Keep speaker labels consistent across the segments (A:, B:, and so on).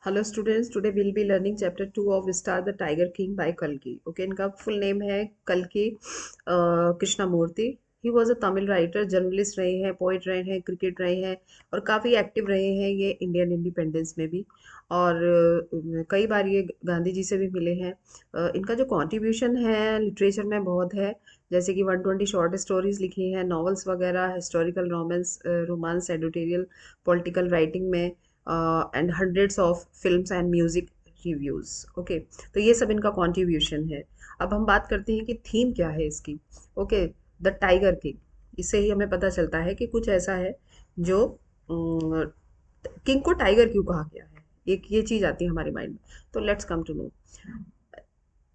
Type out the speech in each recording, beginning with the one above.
A: Hello students, today will be learning chapter 2 of star the tiger king by कल्कि। Okay, इनका full name है कल्कि Krishnamurthy. He was a Tamil writer, journalist रहे हैं, poet रहे हैं, क्रिकेट रहे हैं और काफ़ी एक्टिव रहे हैं ये इंडियन इंडिपेंडेंस में भी। और कई बार ये गांधी जी से भी मिले हैं। इनका जो कंट्रीब्यूशन है लिटरेचर में बहुत है, जैसे कि 120 शॉर्ट स्टोरीज लिखी हैं, नॉवेल्स वगैरह, historical romance, editorial, political writing में, and hundreds of films and music reviews. Okay, तो ये सब इनका कंट्रीब्यूशन है। अब हम बात करते हैं कि थीम क्या है इसकी। Okay, the tiger king. इससे ही हमें पता चलता है कि कुछ ऐसा है जो किंग को टाइगर क्यों कहा गया है। एक ये चीज आती है हमारे माइंड में। तो लेट्स कम टू नो।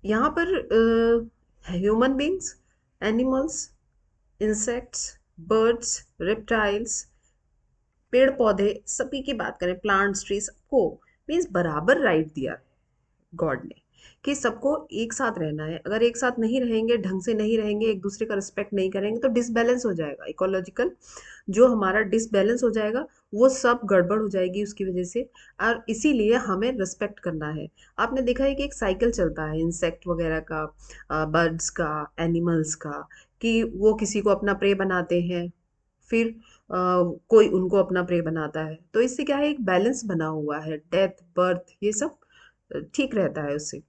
A: यहाँ पर human beings, animals, insects, birds, reptiles, पेड़ पौधे सभी की बात करें, प्लांट्स, ट्री, सबको मीन्स बराबर राइट दिया है गॉड ने कि सबको एक साथ रहना है। अगर एक साथ नहीं रहेंगे, ढंग से नहीं रहेंगे, एक दूसरे का रिस्पेक्ट नहीं करेंगे तो डिसबैलेंस हो जाएगा। इकोलॉजिकल जो हमारा डिसबैलेंस हो जाएगा वो सब गड़बड़ हो जाएगी उसकी वजह से। और इसीलिए हमें रिस्पेक्ट करना है। आपने देखा है कि एक साइकिल चलता है इंसेक्ट वगैरह का, बर्ड्स का, एनिमल्स का, कि वो किसी को अपना प्रे बनाते हैं, फिर कोई उनको अपना प्रे बनाता है। तो इससे क्या है, एक बैलेंस बना हुआ है, डेथ बर्थ ये सब ठीक रहता है उससे।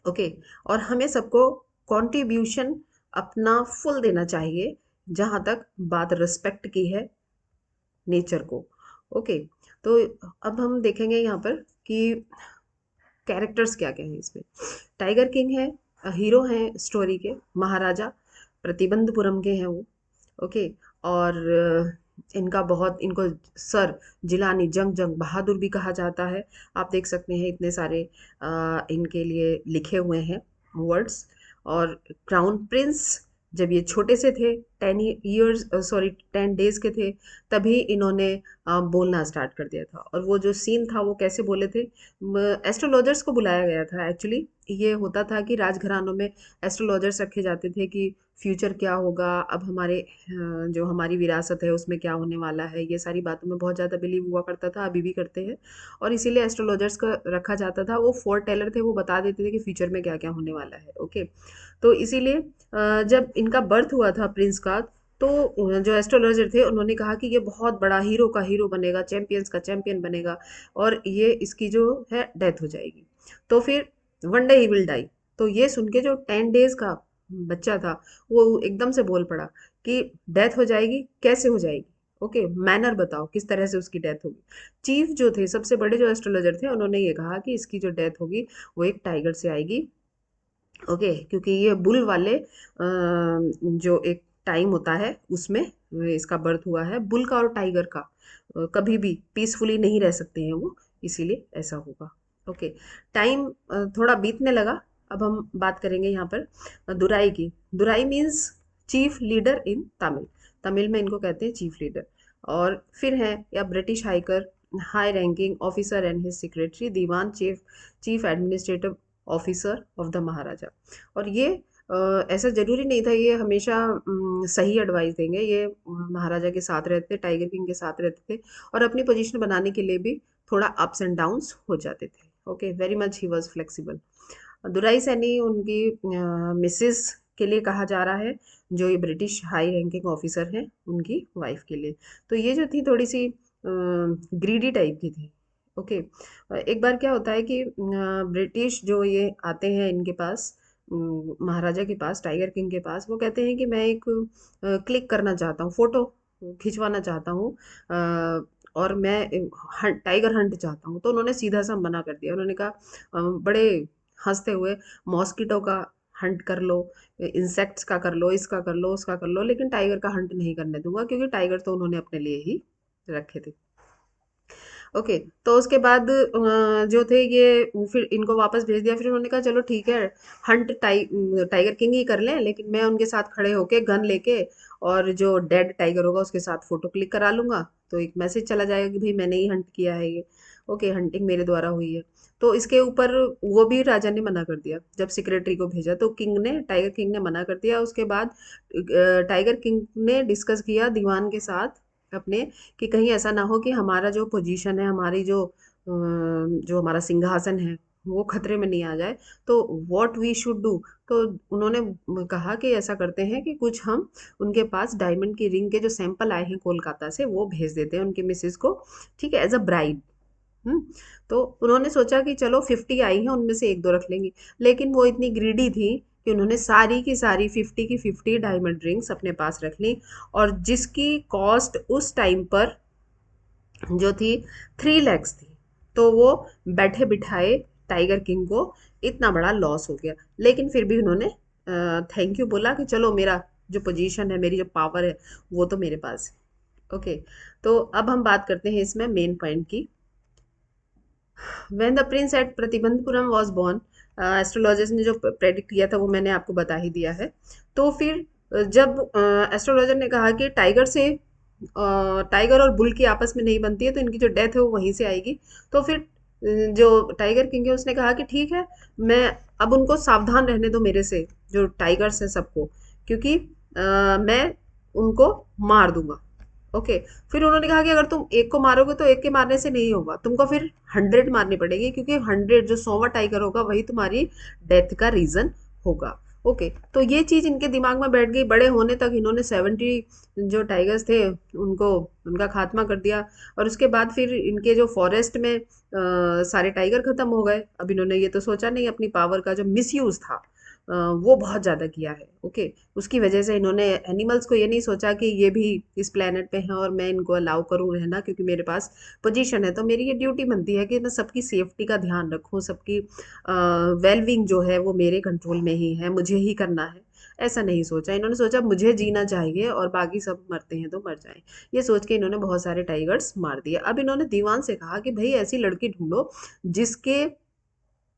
A: ओके, और हमें सबको कंट्रीब्यूशन अपना फुल देना चाहिए जहां तक बात रिस्पेक्ट की है नेचर को। ओके, तो अब हम देखेंगे यहाँ पर कि कैरेक्टर्स क्या क्या है इसमें। टाइगर किंग है, हीरो हैं स्टोरी के, महाराजा प्रतिबंधपुरम के हैं वो। ओके, और इनका बहुत, इनको सर जिलानी जंग जंग बहादुर भी कहा जाता है। आप देख सकते हैं इतने सारे इनके लिए लिखे हुए हैं वर्ड्स। और क्राउन प्रिंस, जब ये छोटे से थे, 10 ईयर्स, सॉरी 10 डेज के थे, तभी इन्होंने बोलना स्टार्ट कर दिया था। और वो जो सीन था वो कैसे बोले थे, एस्ट्रोलॉजर्स को बुलाया गया था एक्चुअली। ये होता था कि राजघरानों में एस्ट्रोलॉजर्स रखे जाते थे कि फ्यूचर क्या होगा, अब हमारे जो हमारी विरासत है उसमें क्या होने वाला है, ये सारी बातों में बहुत ज़्यादा बिलीव हुआ करता था, अभी भी करते हैं। और इसीलिए एस्ट्रोलॉजर्स का रखा जाता था। वो फोर टेलर थे, वो बता देते थे कि फ्यूचर में क्या क्या होने वाला है। ओके, तो इसीलिए जब इनका बर्थ हुआ था प्रिंस का, तो जो एस्ट्रोलॉजर थे उन्होंने कहा कि ये बहुत बड़ा हीरो का हीरो बनेगा, चैंपियंस का चैंपियन बनेगा, और ये इसकी जो है डेथ हो जाएगी। तो फिर one day he will die. तो ये सुन के जो 10 डेज का बच्चा था वो एकदम से बोल पड़ा कि डेथ हो जाएगी, कैसे हो जाएगी। ओके, मैनर बताओ किस तरह से उसकी डेथ होगी। चीफ जो थे, सबसे बड़े जो एस्ट्रोलॉजर थे, उन्होंने ये कहा कि इसकी जो डेथ होगी वो एक टाइगर से आएगी। ओके, क्योंकि ये बुल वाले जो एक टाइम होता है उसमें इसका बर्थ हुआ है। बुल का और टाइगर का कभी भी पीसफुली नहीं रह सकते हैं वो, इसीलिए ऐसा होगा। ओके, टाइम थोड़ा बीतने लगा। अब हम बात करेंगे यहाँ पर दुराई की। Durai means chief leader in Tamil. Tamil में इनको कहते हैं चीफ लीडर। और फिर है या British hiker, high ranking officer and his secretary, dewan, chief chief administrative officer of the maharaja. और ये ऐसा जरूरी नहीं था ये हमेशा सही एडवाइस देंगे। ये महाराजा के साथ रहते थे, टाइगर किंग के साथ रहते थे, और अपनी पोजीशन बनाने के लिए भी थोड़ा अप्स एंड डाउन्स हो जाते थे। Okay, very much he was flexible. Durai Saini उनकी मिसेस के लिए कहा जा रहा है, जो ये ब्रिटिश हाई रैंकिंग ऑफिसर हैं उनकी वाइफ के लिए। तो ये जो थी थोड़ी सी ग्रीडी टाइप की थी। ओके, एक बार क्या होता है कि ब्रिटिश जो ये आते हैं इनके पास, महाराजा के पास, टाइगर किंग के पास, वो कहते हैं कि मैं एक क्लिक करना चाहता हूँ, फोटो खिंचवाना चाहता हूँ, और मैं टाइगर हंट चाहता हूँ। तो उन्होंने सीधा सा मना कर दिया। उन्होंने कहा बड़े हंसते हुए, मॉस्किटो का हंट कर लो, इंसेक्ट्स का कर लो, इसका कर लो, उसका कर लो, लेकिन टाइगर का हंट नहीं करने दूंगा, क्योंकि टाइगर तो उन्होंने अपने लिए ही रखे थे। ओके, तो उसके बाद जो थे ये फिर इनको वापस भेज दिया। फिर उन्होंने कहा चलो ठीक है, हंट टाइगर किंग ही कर लें, लेकिन मैं उनके साथ खड़े होके गन लेके और जो डेड टाइगर होगा उसके साथ फोटो क्लिक करा लूंगा, तो एक मैसेज चला जाएगा कि भाई मैंने ही हंट किया है ये। ओके, हंटिंग मेरे द्वारा हुई है। तो इसके ऊपर वो भी राजा ने मना कर दिया। जब सेक्रेटरी को भेजा तो किंग ने, टाइगर किंग ने मना कर दिया। उसके बाद टाइगर किंग ने डिस्कस किया दीवान के साथ अपने, कि कहीं ऐसा ना हो कि हमारा जो पोजीशन है, हमारी जो जो हमारा सिंहासन है वो खतरे में नहीं आ जाए, तो व्हाट वी शुड डू। तो उन्होंने कहा कि ऐसा करते हैं कि कुछ हम उनके पास डायमंड की रिंग के जो सैंपल आए हैं कोलकाता से वो भेज देते हैं उनकी मिसेस को, ठीक है, एज अ ब्राइड। हम्म। तो उन्होंने सोचा कि चलो 50 आई हैं उनमें से एक दो रख लेंगे, लेकिन वो इतनी ग्रीडी थी कि उन्होंने सारी की सारी 50 की 50 डायमंड रिंग्स अपने पास रख ली, और जिसकी कॉस्ट उस टाइम पर जो थी 3 lakhs थी। तो वो बैठे बिठाए टाइगर किंग को इतना बड़ा लॉस हो गया, लेकिन फिर भी उन्होंने थैंक यू बोला कि चलो मेरा जो पोजीशन है, मेरी जो पावर है, वो तो मेरे पास है। ओके। तो अब हम बात करते हैं इसमें मेन पॉइंट की। When the prince at Pratibandhapuram was born, astrologers ने जो प्रेडिक्ट किया था वो मैंने आपको बता ही दिया है। तो फिर जब एस्ट्रोलॉजर ने कहा कि टाइगर और बुल की आपस में नहीं बनती है तो इनकी जो डेथ है वो वहीं से आएगी, तो फिर जो टाइगर किंग है उसने कहा कि ठीक है, मैं अब उनको सावधान रहने दो मेरे से, जो टाइगर्स हैं सबको, क्योंकि मैं उनको मार दूंगा। ओके। फिर उन्होंने कहा कि अगर तुम एक को मारोगे तो एक के मारने से नहीं होगा, तुमको फिर 100 मारनी पड़ेगी, क्योंकि 100 जो 100वां टाइगर होगा वही तुम्हारी डेथ का रीजन होगा। ओके। तो ये चीज इनके दिमाग में बैठ गई, बड़े होने तक इन्होंने 70 जो टाइगर्स थे उनको उनका खात्मा कर दिया। और उसके बाद फिर इनके जो फॉरेस्ट में सारे टाइगर खत्म हो गए। अब इन्होंने ये तो सोचा नहीं अपनी पावर का जो मिसयूज था वो बहुत ज्यादा किया है। ओके। उसकी वजह से इन्होंने एनिमल्स को ये नहीं सोचा कि ये भी इस प्लेनेट पे हैं और मैं इनको अलाउ करूं रहना, क्योंकि मेरे पास पोजीशन है, तो मेरी ये ड्यूटी बनती है कि मैं सबकी सेफ्टी का ध्यान रखूं, सबकी वेलविंग जो है वो मेरे कंट्रोल में ही है, मुझे ही करना है। ऐसा नहीं सोचा इन्होंने, सोचा मुझे जीना चाहिए और बाकी सब मरते हैं तो मर जाएं। ये सोच के इन्होंने बहुत सारे टाइगर्स मार दिए। अब इन्होंने दीवान से कहा कि भाई ऐसी लड़की ढूंढो जिसके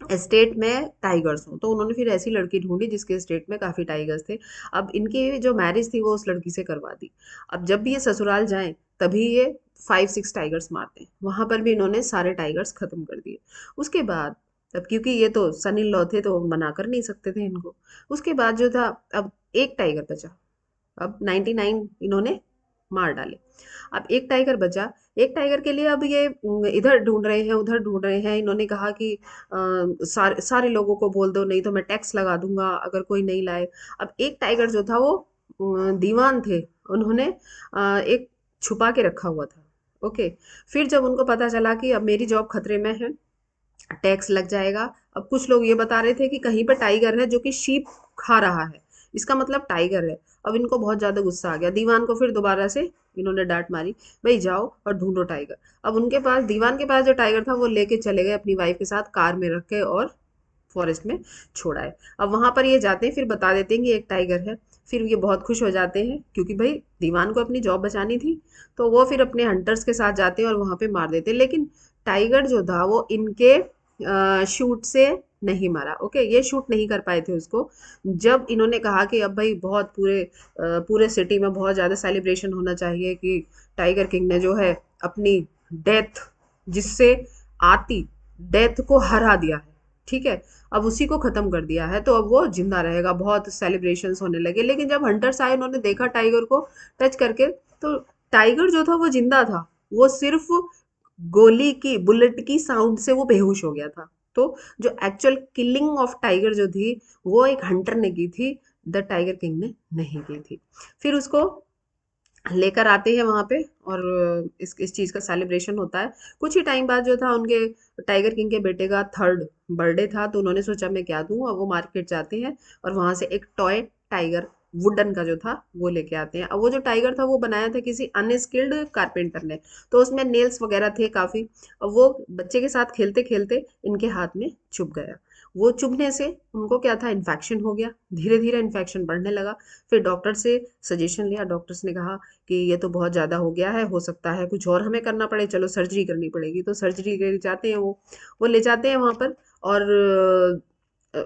A: स्टेट में टाइगर्स हों। तो उन्होंने फिर ऐसी लड़की ढूंढी जिसके स्टेट में काफी टाइगर्स थे। अब इनकी जो मैरिज थी वो उस लड़की से करवा दी। अब जब भी ये ससुराल जाएं तभी ये 5-6 टाइगर्स मारते हैं, वहां पर भी इन्होंने सारे टाइगर्स खत्म कर दिए। उसके बाद, अब क्योंकि ये तो सन इन लॉ थे तो मना कर नहीं सकते थे इनको, उसके बाद जो था, अब एक टाइगर बचा। अब 99 इन्होंने मार डाले। अब एक टाइगर बचा। एक टाइगर के लिए अब ये इधर ढूंढ रहे हैं उधर ढूंढ रहे हैं। इन्होंने कहा कि सारे सारे लोगों को बोल दो, नहीं तो मैं टैक्स लगा दूंगा अगर कोई नहीं लाए। अब एक टाइगर जो था वो दीवान थे, उन्होंने एक छुपा के रखा हुआ था। ओके। फिर जब उनको पता चला कि अब मेरी जॉब खतरे में है, टैक्स लग जाएगा। अब कुछ लोग ये बता रहे थे कि कहीं पर टाइगर है जो कि शीप खा रहा है, इसका मतलब टाइगर है। अब इनको बहुत ज्यादा गुस्सा आ गया, दीवान को फिर दोबारा से इन्होंने डांट मारी, भाई जाओ और ढूंढो टाइगर। अब उनके पास, दीवान के पास जो टाइगर था वो लेके चले गए अपनी वाइफ के साथ कार में रख के और फॉरेस्ट में छोड़ा है। अब वहां पर ये जाते हैं, फिर बता देते हैं कि एक टाइगर है। फिर ये बहुत खुश हो जाते हैं क्योंकि भाई दीवान को अपनी जॉब बचानी थी। तो वो फिर अपने हंटर्स के साथ जाते हैं और वहां पे मार देते हैं, लेकिन टाइगर जो था वो इनके शूट से नहीं मरा। ओके। ये शूट नहीं कर पाए थे उसको। जब इन्होंने कहा कि अब भाई बहुत पूरे सिटी में बहुत ज़्यादा सेलिब्रेशन होना चाहिए कि टाइगर किंग ने जो है अपनी डेथ, जिससे आती डेथ को हरा दिया है, ठीक है, अब उसी को खत्म कर दिया है, तो अब वो जिंदा रहेगा, बहुत सेलिब्रेशंस होने लगे। लेकिन जब हंटर्स आए उन्होंने देखा टाइगर को टच करके, तो टाइगर जो था वो जिंदा था, वो सिर्फ गोली की, बुलेट की साउंड से वो बेहोश हो गया था। तो जो एक्चुअल किलिंग ऑफ टाइगर जो थी वो एक हंटर ने की थी, द टाइगर किंग ने नहीं की थी। फिर उसको लेकर आते हैं वहां पे, और इस चीज का सेलिब्रेशन होता है। कुछ ही टाइम बाद जो था उनके टाइगर किंग के बेटे का 3rd बर्थडे था, तो उन्होंने सोचा मैं क्या दूं, और वो मार्केट जाते हैं और वहां से एक टॉय टाइगर वुडन का जो था वो लेके आते हैं। अब वो जो टाइगर था वो बनाया था किसी अनस्किल्ड कारपेंटर ने, तो उसमें नेल्स वगैरह थे काफी। और वो बच्चे के साथ खेलते खेलते इनके हाथ में चुभ गया। वो चुभने से उनको क्या था, इन्फेक्शन हो गया। धीरे धीरे इन्फेक्शन बढ़ने लगा। फिर डॉक्टर से सजेशन लिया, डॉक्टर्स ने कहा कि ये तो बहुत ज़्यादा हो गया है, हो सकता है कुछ और हमें करना पड़े, चलो सर्जरी करनी पड़ेगी। तो सर्जरी के लिए जाते हैं वो ले जाते हैं वहाँ पर। और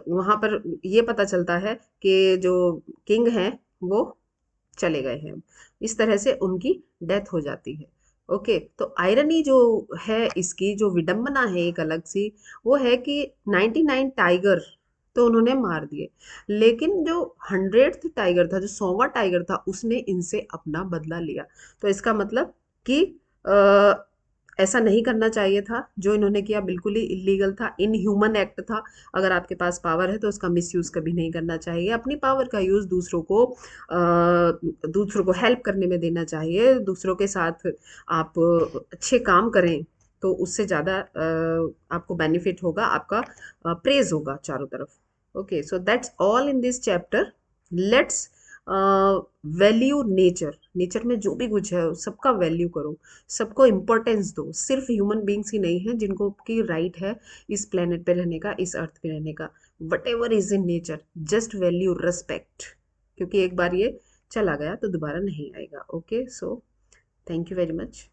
A: वहाँ पर ये पता चलता है कि जो किंग हैं वो चले गए हैं। इस तरह से उनकी डेथ हो जाती है। ओके। तो आयरनी जो है इसकी, जो विडंबना है एक अलग सी, वो है कि 99 टाइगर तो उन्होंने मार दिए, लेकिन जो 100th टाइगर था, जो 100वां टाइगर था, उसने इनसे अपना बदला लिया। तो इसका मतलब कि ऐसा नहीं करना चाहिए था, जो इन्होंने किया बिल्कुल ही इलीगल था, इनह्यूमन एक्ट था। अगर आपके पास पावर है तो उसका मिसयूज कभी नहीं करना चाहिए। अपनी पावर का यूज दूसरों को हेल्प करने में देना चाहिए, दूसरों के साथ आप अच्छे काम करें तो उससे ज़्यादा आपको बेनिफिट होगा, आपका प्रेज होगा चारों तरफ। Okay, so that's all in this chapter. Let's value nature. Nature में जो भी कुछ है सबका वैल्यू करो, सबको इम्पोर्टेंस दो। सिर्फ ह्यूमन बींग्स ही नहीं है जिनको की राइट है इस प्लेनेट पे रहने का, इस अर्थ पे रहने का। What ever is in nature, just value, respect, क्योंकि एक बार ये चला गया तो दोबारा नहीं आएगा। Okay, so thank you very much.